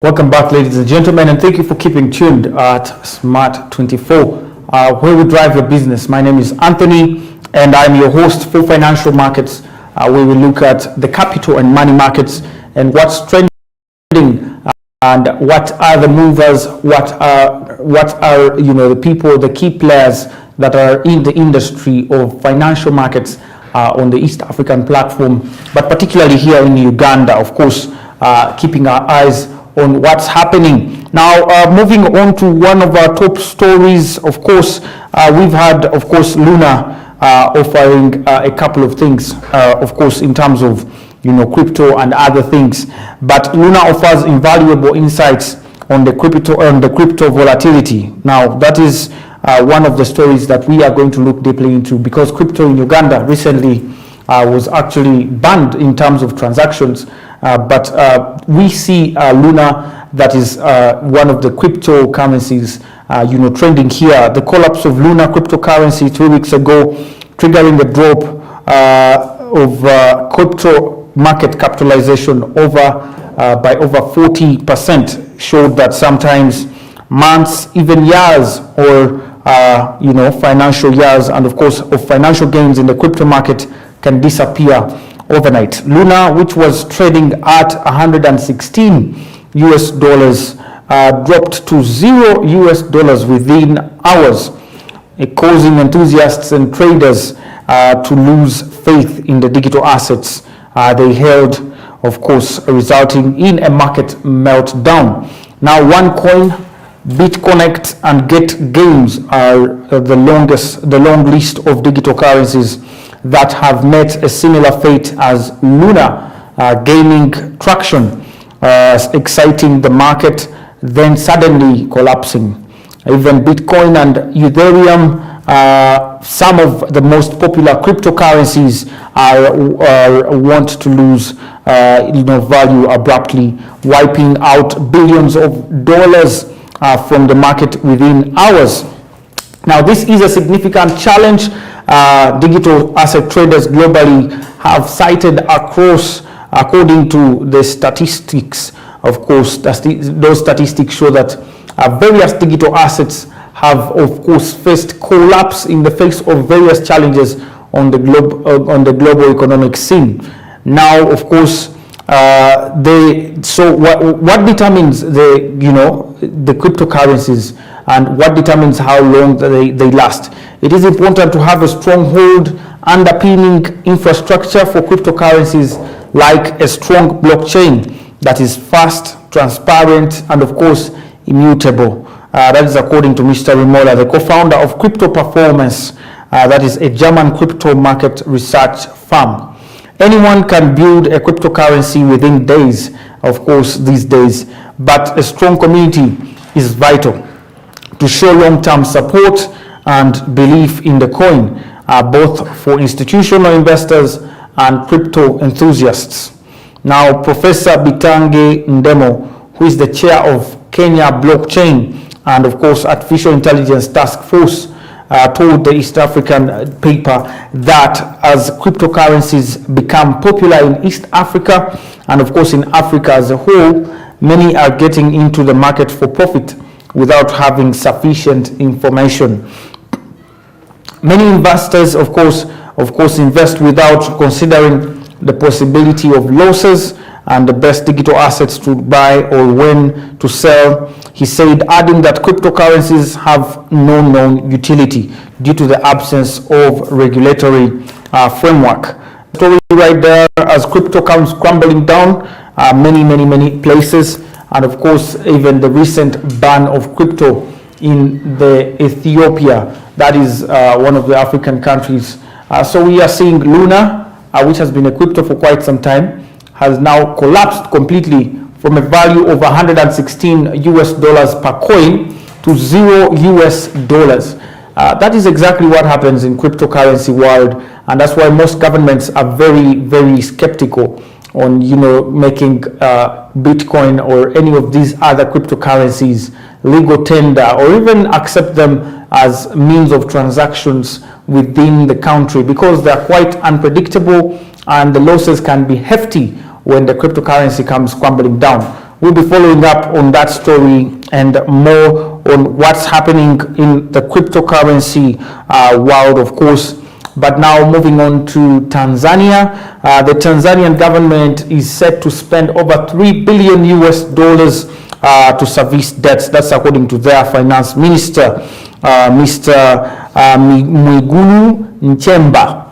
Welcome back, ladies and gentlemen, and thank you for keeping tuned at Smart 24, where we drive your business. My name is Anthony, and I'm your host for Financial Markets, where we look at the capital and money markets and what's trending and what are the movers, what are the people, the key players that are in the industry of financial markets on the East African platform, but particularly here in Uganda, of course, keeping our eyes on what's happening. Now, moving on to one of our top stories, of course, we've had, of course, Luna offering a couple of things, of course, in terms of, crypto and other things. But Luna offers invaluable insights on the crypto volatility. Now, that is one of the stories that we are going to look deeply into, because crypto in Uganda recently was actually banned in terms of transactions. But we see Luna, that is one of the cryptocurrencies, trending here. The collapse of Luna cryptocurrency 2 weeks ago, triggering a drop of crypto market capitalization by over 40%, showed that sometimes months, even years, or financial years, and of course of financial gains in the crypto market can disappear overnight. Luna, which was trading at $116 dropped to $0 within hours, causing enthusiasts and traders to lose faith in the digital assets they held, of course, resulting in a market meltdown. Now, OneCoin, BitConnect, and GetGames are the long list of digital currencies that have met a similar fate as Luna, gaining traction, exciting the market, then suddenly collapsing. Even Bitcoin and Ethereum, some of the most popular cryptocurrencies, are want to lose value abruptly, wiping out billions of dollars from the market within hours. Now, this is a significant challenge. Digital asset traders globally have cited across, according to the statistics, of course, those statistics show that various digital assets have, of course, faced collapse in the face of various challenges on the global economic scene. Now, of course, what determines the cryptocurrencies and what determines how long they last? It is important to have a stronghold underpinning infrastructure for cryptocurrencies, like a strong blockchain that is fast, transparent, and of course immutable. That is according to Mr. Rimola, the co-founder of Crypto Performance, that is a German crypto market research firm. Anyone can build a cryptocurrency within days, of course, these days, but a strong community is vital to show long-term support and belief in the coin, both for institutional investors and crypto enthusiasts. Now, Professor Bitange Ndemo, who is the chair of Kenya Blockchain and, of course, Artificial Intelligence Task Force, told the East African paper that as cryptocurrencies become popular in East Africa and, of course, in Africa as a whole, many are getting into the market for profit without having sufficient information. Many investors, of course, invest without considering the possibility of losses and the best digital assets to buy or when to sell. He said, adding that cryptocurrencies have no known utility due to the absence of regulatory framework. Story right there, as crypto comes crumbling down many places, and of course even the recent ban of crypto in the Ethiopia, that is one of the African countries. So we are seeing Luna, which has been a crypto for quite some time, has now collapsed completely from a value of $116 per coin to $0. That is exactly what happens in cryptocurrency world, and that's why most governments are very skeptical on making Bitcoin or any of these other cryptocurrencies legal tender, or even accept them as means of transactions within the country, because they're quite unpredictable and the losses can be hefty when the cryptocurrency comes crumbling down. We'll be following up on that story and more on what's happening in the cryptocurrency world, of course. But now moving on to Tanzania, the Tanzanian government is set to spend over $3 billion to service debts. That's according to their finance minister, Mr. Mwigulu Nchemba.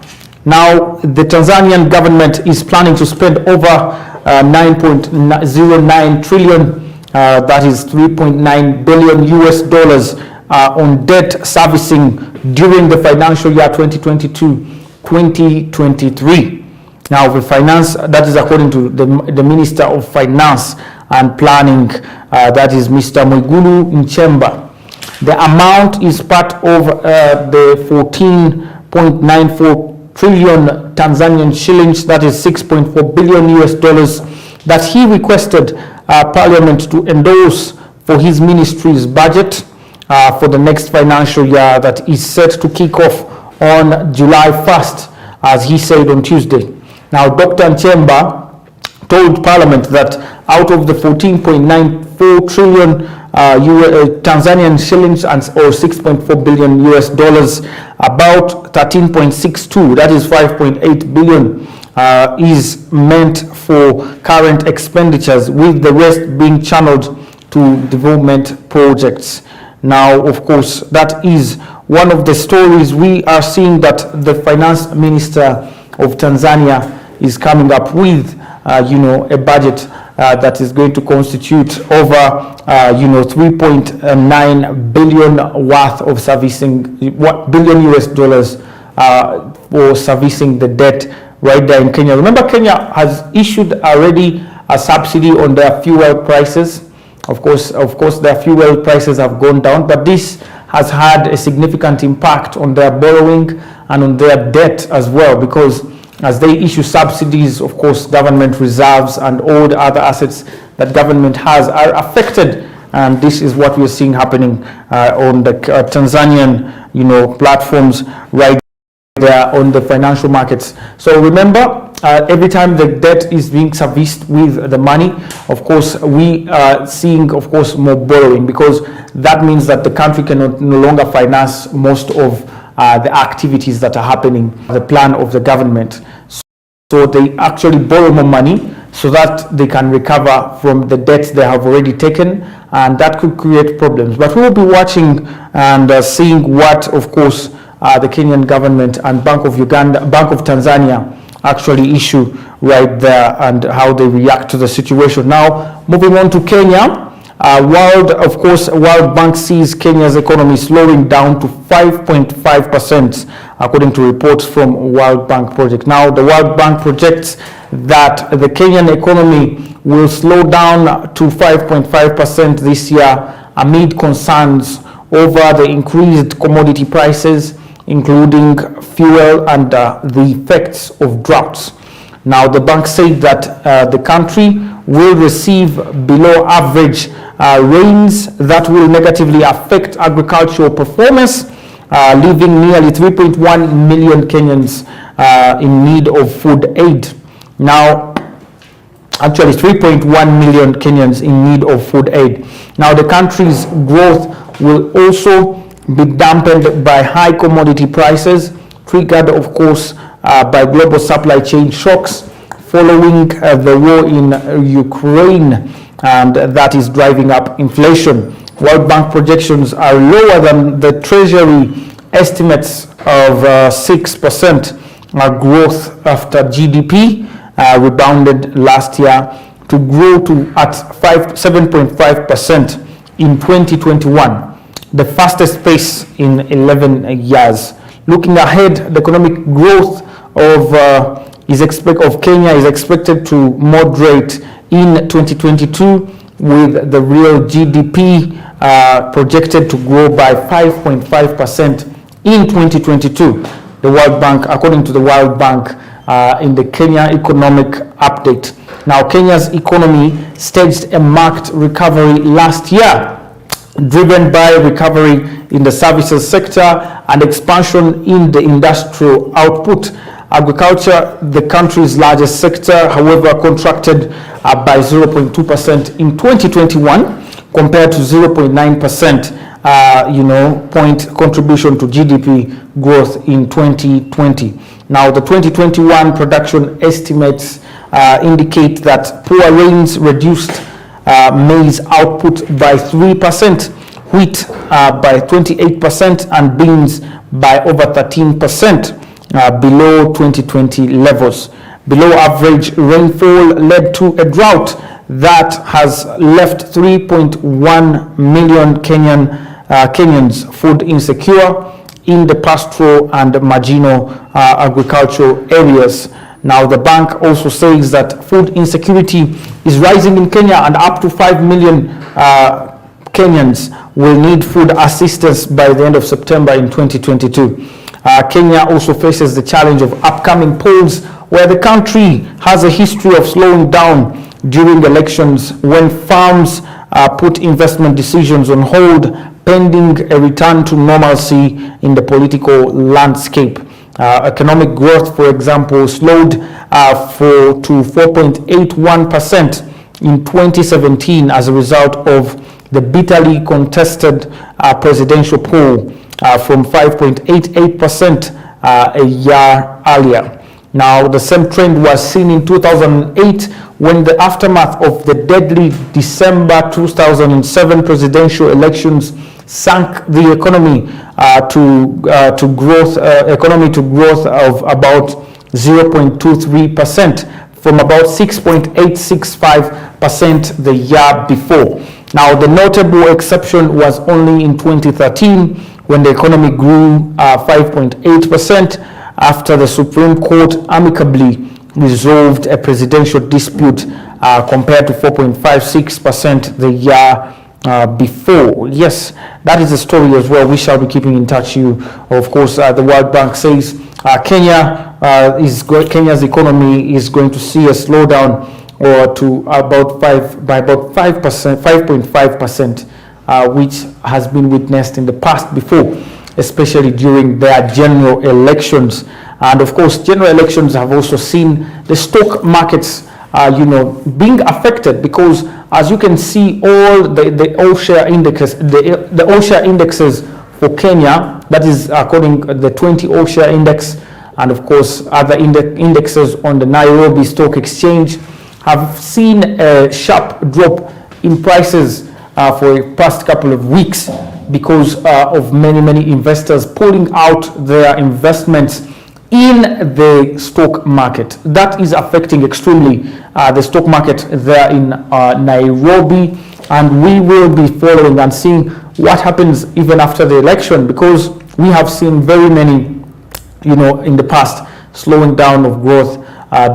Now, the Tanzanian government is planning to spend over 9.09 trillion, that is $3.9 billion on debt servicing during the financial year 2022-2023. Now, the finance, that is according to the Minister of Finance and Planning, that is Mr. Mwigulu Nchemba. The amount is part of the 14.94 trillion Tanzanian shillings, that is $6.4 billion that he requested Parliament to endorse for his ministry's budget for the next financial year that is set to kick off on July 1st, as he said on Tuesday. Now, Dr. Nchemba told Parliament that out of the 14.94 trillion Tanzanian shillings or $6.4 billion about 13.62, that is 5.8 billion, is meant for current expenditures, with the rest being channeled to development projects. Now, of course, that is one of the stories we are seeing, that the finance minister of Tanzania is coming up with, a budget that is going to constitute over, $3.9 billion worth of servicing, billion for servicing the debt right there in Kenya. Remember, Kenya has issued already a subsidy on their fuel prices. Of course, their fuel prices have gone down, but this has had a significant impact on their borrowing and on their debt as well, because as they issue subsidies, of course, government reserves and all the other assets that government has are affected. And this is what we're seeing happening on the Tanzanian, platforms right there on the financial markets. So remember, every time the debt is being serviced with the money, of course, we are seeing, of course, more borrowing, because that means that the country can no longer finance most of the activities that are happening, the plan of the government. So they actually borrow more money so that they can recover from the debts they have already taken, and that could create problems. But we will be watching and seeing what, of course, the Kenyan government and Bank of Tanzania actually issue right there, and how they react to the situation. Now, moving on to Kenya. World Bank sees Kenya's economy slowing down to 5.5%, according to reports from World Bank project. Now, the World Bank projects that the Kenyan economy will slow down to 5.5% this year amid concerns over the increased commodity prices, including fuel and the effects of droughts. Now, the bank said that the country will receive below average rains that will negatively affect agricultural performance, leaving nearly 3.1 million Kenyans in need of food aid. Now, actually 3.1 million Kenyans in need of food aid. Now, the country's growth will also be dampened by high commodity prices, triggered, of course, by global supply chain shocks following the war in Ukraine, and that is driving up inflation. World Bank projections are lower than the Treasury estimates of 6% growth after GDP rebounded last year to grow to at 7.5% in 2021, the fastest pace in 11 years. Looking ahead, the economic growth of Kenya is expected to moderate in 2022, with the real GDP projected to grow by 5.5% in 2022. The World Bank, according to the World Bank, in the Kenya Economic Update. Now, Kenya's economy staged a marked recovery last year, driven by recovery in the services sector and expansion in the industrial output. Agriculture, the country's largest sector, however, contracted by 0.2% in 2021 compared to 0.9% point contribution to GDP growth in 2020. Now, the 2021 production estimates indicate that poor rains reduced maize output by 3%, wheat by 28%, and beans by over 13% below 2020 levels. Below average rainfall led to a drought that has left 3.1 million Kenyans food insecure in the pastoral and marginal agricultural areas. Now, the bank also says that food insecurity is rising in Kenya, and up to 5 million Kenyans will need food assistance by the end of September in 2022. Kenya also faces the challenge of upcoming polls, where the country has a history of slowing down during elections when firms put investment decisions on hold pending a return to normalcy in the political landscape. Economic growth, for example, slowed to 4.81% in 2017 as a result of the bitterly contested presidential poll from 5.88% a year earlier. Now, the same trend was seen in 2008 when the aftermath of the deadly December 2007 presidential elections sank the economy to growth of about 0.23% from about 6.865% the year before. Now, the notable exception was only in 2013 when the economy grew 5.8% after the Supreme Court amicably resolved a presidential dispute compared to 4.56% the year before. Yes, that is the story as well. We shall be keeping in touch. Of course, the World Bank says Kenya's economy is going to see a slowdown or to about 5.5%, which has been witnessed in the past before, especially during their general elections. And of course, general elections have also seen the stock markets being affected, because as you can see, all the all-share indexes, the all-share indexes for Kenya, that is according to the 20 all-share index, and of course other indexes on the Nairobi Stock Exchange, have seen a sharp drop in prices for the past couple of weeks because of many investors pulling out their investments in the stock market. That is affecting extremely the stock market there in Nairobi, and we will be following and seeing what happens even after the election, because we have seen very many, in the past, slowing down of growth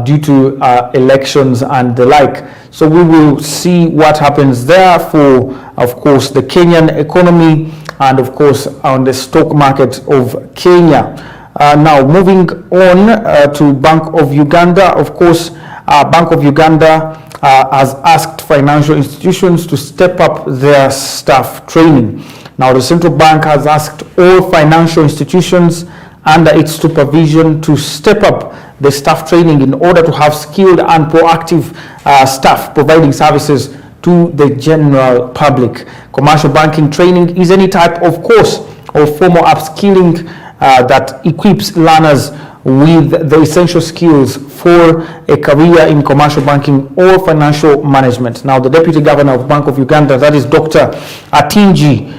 due to elections and the like. So we will see what happens there for, of course, the Kenyan economy and, of course, on the stock market of Kenya. Now, moving on to Bank of Uganda. Of course, Bank of Uganda has asked financial institutions to step up their staff training. Now, the central bank has asked all financial institutions under its supervision to step up the staff training in order to have skilled and proactive staff providing services to the general public. Commercial banking training is any type of course or formal upskilling that equips learners with the essential skills for a career in commercial banking or financial management. Now, the Deputy Governor of Bank of Uganda, that is Dr. Atinji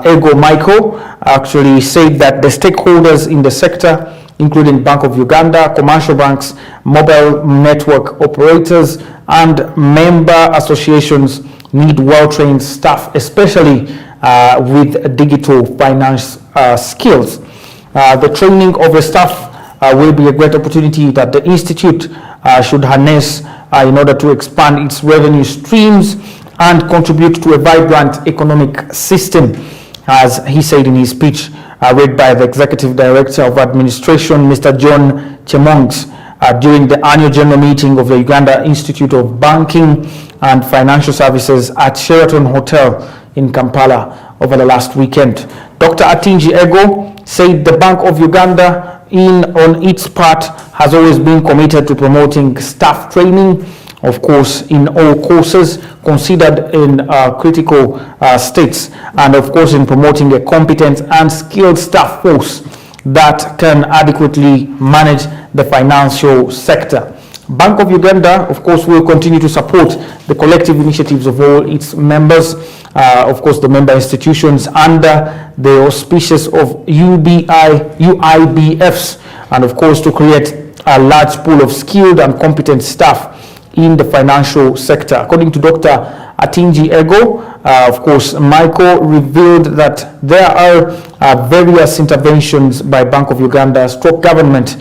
Ego Michael, actually said that the stakeholders in the sector, including Bank of Uganda, commercial banks, mobile network operators, and member associations need well-trained staff, especially with digital finance skills. The training of the staff will be a great opportunity that the Institute should harness in order to expand its revenue streams and contribute to a vibrant economic system, as he said in his speech read by the Executive Director of Administration, Mr. John Chemongs, during the annual general meeting of the Uganda Institute of Banking and Financial Services at Sheraton Hotel in Kampala over the last weekend. Dr. Atinji Ego said the Bank of Uganda on its part, has always been committed to promoting staff training, of course, in all courses considered in critical states, and of course in promoting a competent and skilled staff force that can adequately manage the financial sector. Bank of Uganda, of course, will continue to support the collective initiatives of all its members, of course, the member institutions under the auspices of UIBFs, and of course to create a large pool of skilled and competent staff in the financial sector. According to Dr. Atinji Ego, of course, Michael revealed that there are various interventions by Bank of Uganda stroke government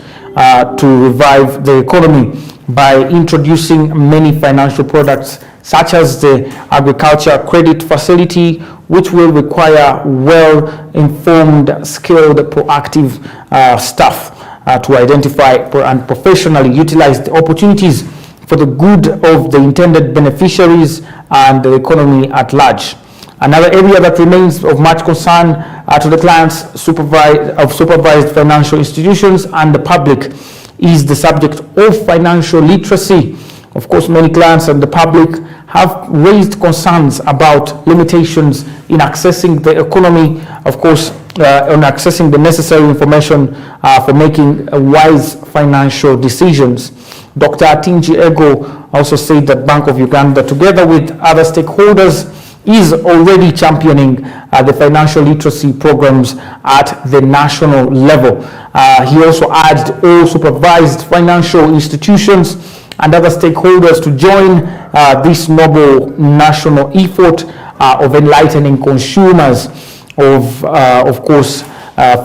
to revive the economy by introducing many financial products such as the agriculture credit facility, which will require well-informed, skilled, proactive staff to identify and professionally utilize the opportunities for the good of the intended beneficiaries and the economy at large. Another area that remains of much concern to the clients of supervised financial institutions and the public is the subject of financial literacy. Of course, many clients and the public have raised concerns about limitations in accessing the economy, of course, on accessing the necessary information for making wise financial decisions. Dr. Atinji Ego also said that Bank of Uganda, together with other stakeholders, is already championing the financial literacy programs at the national level. He also urged all supervised financial institutions and other stakeholders to join this noble national effort of enlightening consumers of course,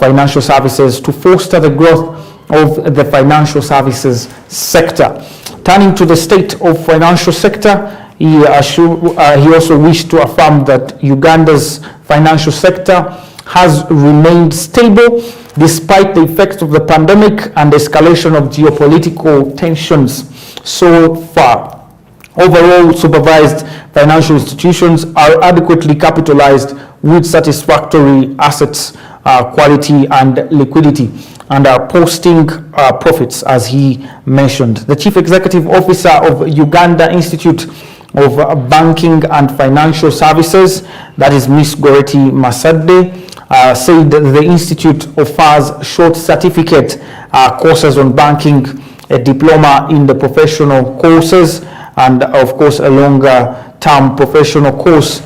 financial services to foster the growth of the financial services sector. Turning to the state of financial sector, he also wished to affirm that Uganda's financial sector has remained stable despite the effects of the pandemic and the escalation of geopolitical tensions so far. Overall, supervised financial institutions are adequately capitalized with satisfactory assets, quality and liquidity, and are posting profits, as he mentioned. The Chief Executive Officer of Uganda Institute of Banking and Financial Services, that is Ms. Goreti Masade, said that the institute offers short certificate courses on banking, a diploma in the professional courses, and of course a longer term professional course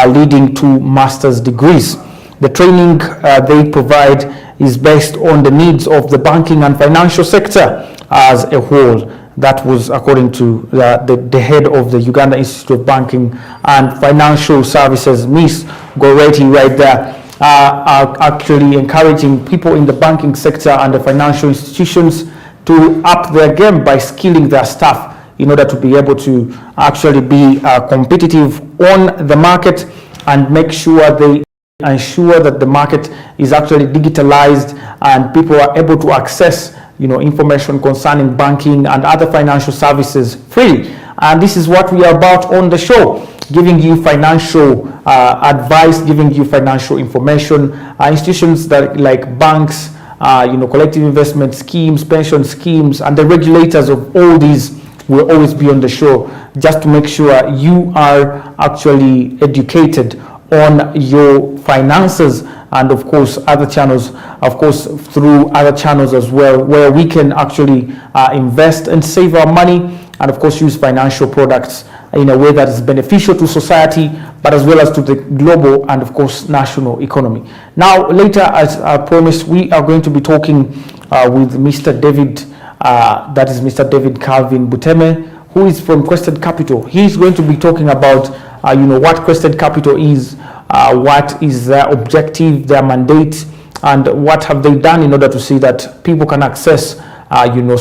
leading to master's degrees. The training they provide is based on the needs of the banking and financial sector as a whole. That was according to the head of the Uganda Institute of Banking and Financial Services, Ms. Goreti, right there, are actually encouraging people in the banking sector and the financial institutions to up their game by skilling their staff in order to be able to actually be competitive on the market and make sure they ensure that the market is actually digitalized and people are able to access information concerning banking and other financial services free. And this is what we are about on the show, giving you financial advice, giving you financial information. Institutions that like banks, collective investment schemes, pension schemes, and the regulators of all these will always be on the show just to make sure you are actually educated on your finances, and of course other channels, of course through other channels as well, where we can actually invest and save our money, and of course use financial products in a way that is beneficial to society, but as well as to the global and of course national economy. Now later, as I promised, we are going to be talking with Mr. David, that is Mr. David Calvin Buteme, who is from Quested Capital. He's going to be talking about what Quested Capital is, what is their objective, their mandate, and what have they done in order to see that people can access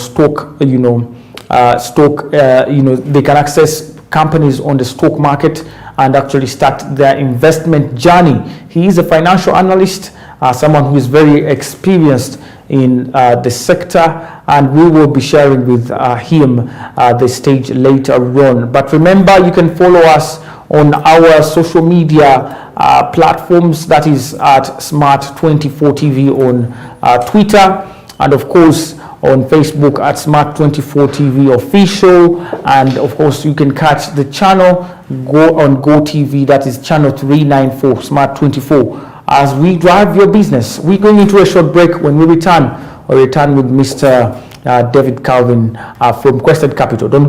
stock, they can access companies on the stock market and actually start their investment journey. He is a financial analyst, someone who is very experienced in the sector, and we will be sharing with him the stage later on. But remember, you can follow us on our social media platforms, that is at Smart24 TV on Twitter, and of course on Facebook at Smart24 TV Official, and of course you can catch the channel go on Go TV, that is channel 394 Smart24, as we drive your business. We're going into a short break. When we return, we'll return with Mr. David Calvin from Quested Capital. Don't go